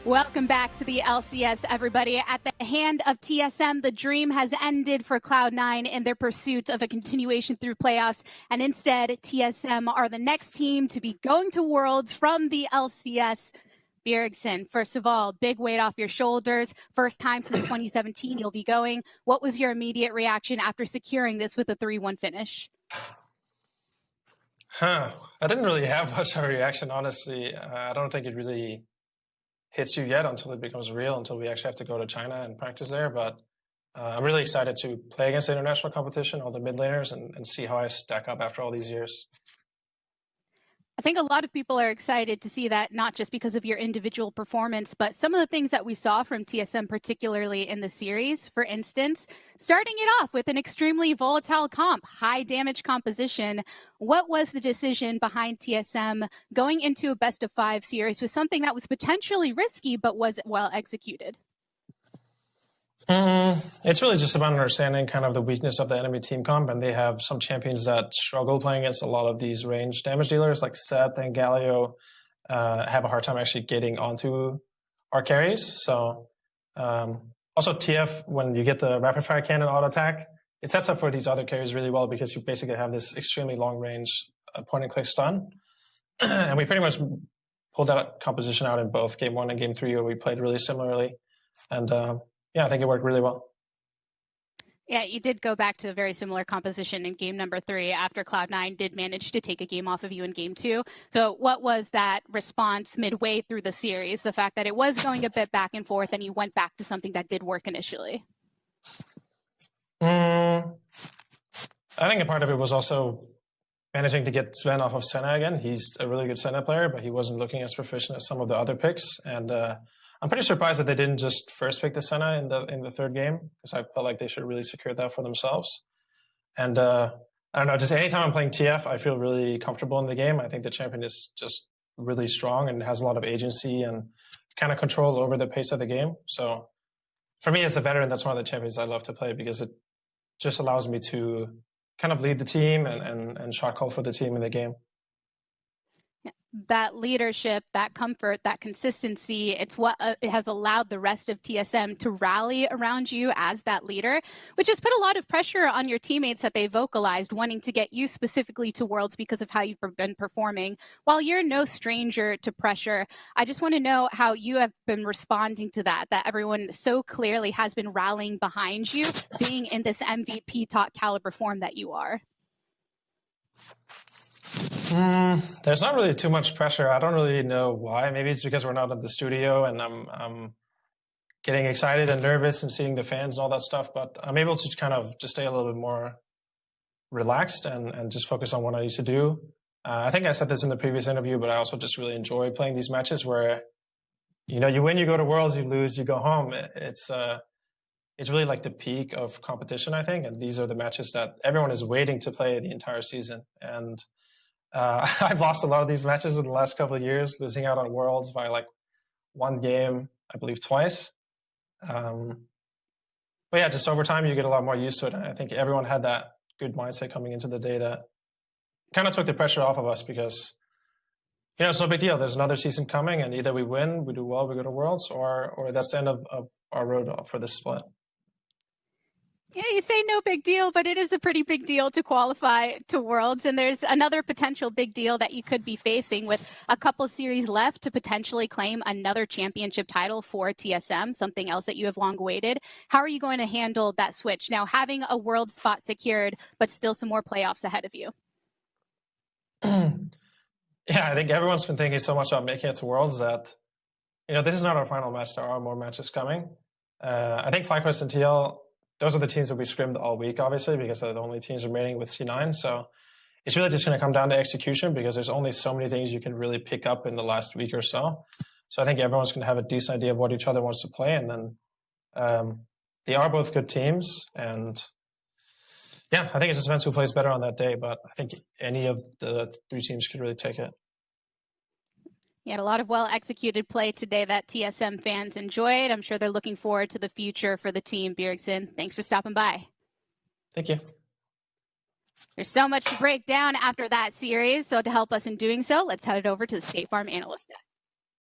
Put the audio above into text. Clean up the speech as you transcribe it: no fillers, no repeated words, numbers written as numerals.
Welcome back to the LCS, everybody. At the hand of TSM, the dream has ended for Cloud9 in their pursuit of a continuation through playoffs. And instead, TSM are the next team to be going to Worlds from the LCS. Bjergsen, first of all, big weight off your shoulders. First time since 2017 you'll be going. What was your immediate reaction after securing this with a 3-1 finish? I didn't really have much of a reaction, honestly. I don't think it really hits you yet until it becomes real, until we actually have to go to China and practice there. But I'm really excited to play against the international competition, all the mid laners, and see how I stack up after all these years. I think a lot of people are excited to see that, not just because of your individual performance, but some of the things that we saw from TSM, particularly in the series. For instance, starting it off with an extremely volatile comp, high damage composition. What was the decision behind TSM going into a best-of-5 series with something that was potentially risky, but was well executed? It's really just about understanding kind of the weakness of the enemy team comp, and they have some champions that struggle playing against a lot of these range damage dealers, like Seth and Galio have a hard time actually getting onto our carries. So also TF, when you get the rapid fire cannon auto attack, it sets up for these other carries really well because you basically have this extremely long range point and click stun. And we pretty much pulled that composition out in both game 1 and game 3 where we played really similarly. And yeah, I think it worked really well. Yeah, you did go back to a very similar composition in game number 3 after Cloud9 did manage to take a game off of you in game 2. So what was that response midway through the series? The fact that it was going a bit back and forth and you went back to something that did work initially? I think a part of it was also managing to get Sven off of Senna again. He's a really good Senna player, but he wasn't looking as proficient as some of the other picks. And I'm pretty surprised that they didn't just first pick the Senna in the third game, because I felt like they should really secure that for themselves. And I don't know, just anytime I'm playing TF, I feel really comfortable in the game. I think the champion is just really strong and has a lot of agency and kind of control over the pace of the game. So for me as a veteran, that's one of the champions I love to play because it just allows me to kind of lead the team and shot call for the team in the game. That leadership, that comfort, that consistency, it's what it has allowed the rest of TSM to rally around you as that leader, which has put a lot of pressure on your teammates that they vocalized wanting to get you specifically to Worlds because of how you've been performing. While you're no stranger to pressure, I just want to know how you have been responding to that everyone so clearly has been rallying behind you, being in this MVP top caliber form that you are. There's not really too much pressure. I don't really know why. Maybe it's because we're not at the studio and I'm getting excited and nervous and seeing the fans and all that stuff. But I'm able to kind of just stay a little bit more relaxed and just focus on what I need to do. I think I said this in the previous interview, but I also just really enjoy playing these matches where, you know, you win, you go to Worlds, you lose, you go home. It's really like the peak of competition, I think. And these are the matches that everyone is waiting to play the entire season. And I've lost a lot of these matches in the last couple of years, losing out on Worlds by like one game, I believe twice. But yeah, just over time, you get a lot more used to it. And I think everyone had that good mindset coming into the day that kind of took the pressure off of us because, you know, it's no big deal. There's another season coming and either we win, we do well, we go to Worlds, or that's the end of our road for this split. Yeah, you say no big deal, but it is a pretty big deal to qualify to Worlds. And there's another potential big deal that you could be facing with a couple series left to potentially claim another championship title for TSM, something else that you have long waited. How are you going to handle that switch now, having a World spot secured, but still some more playoffs ahead of you? Yeah, I think everyone's been thinking so much about making it to Worlds that, you know, this is not our final match. There are more matches coming. I think FlyQuest and TL, those are the teams that we scrimmed all week, obviously, because they're the only teams remaining with C9. So it's really just going to come down to execution because there's only so many things you can really pick up in the last week or so. So I think everyone's going to have a decent idea of what each other wants to play. And then they are both good teams. And yeah, I think it just depends who plays better on that day. But I think any of the 3 teams could really take it. You had a lot of well-executed play today that TSM fans enjoyed. I'm sure they're looking forward to the future for the team. Bjergsen, thanks for stopping by. Thank you. There's so much to break down after that series. So to help us in doing so, let's head over to the State Farm Analyst Desk.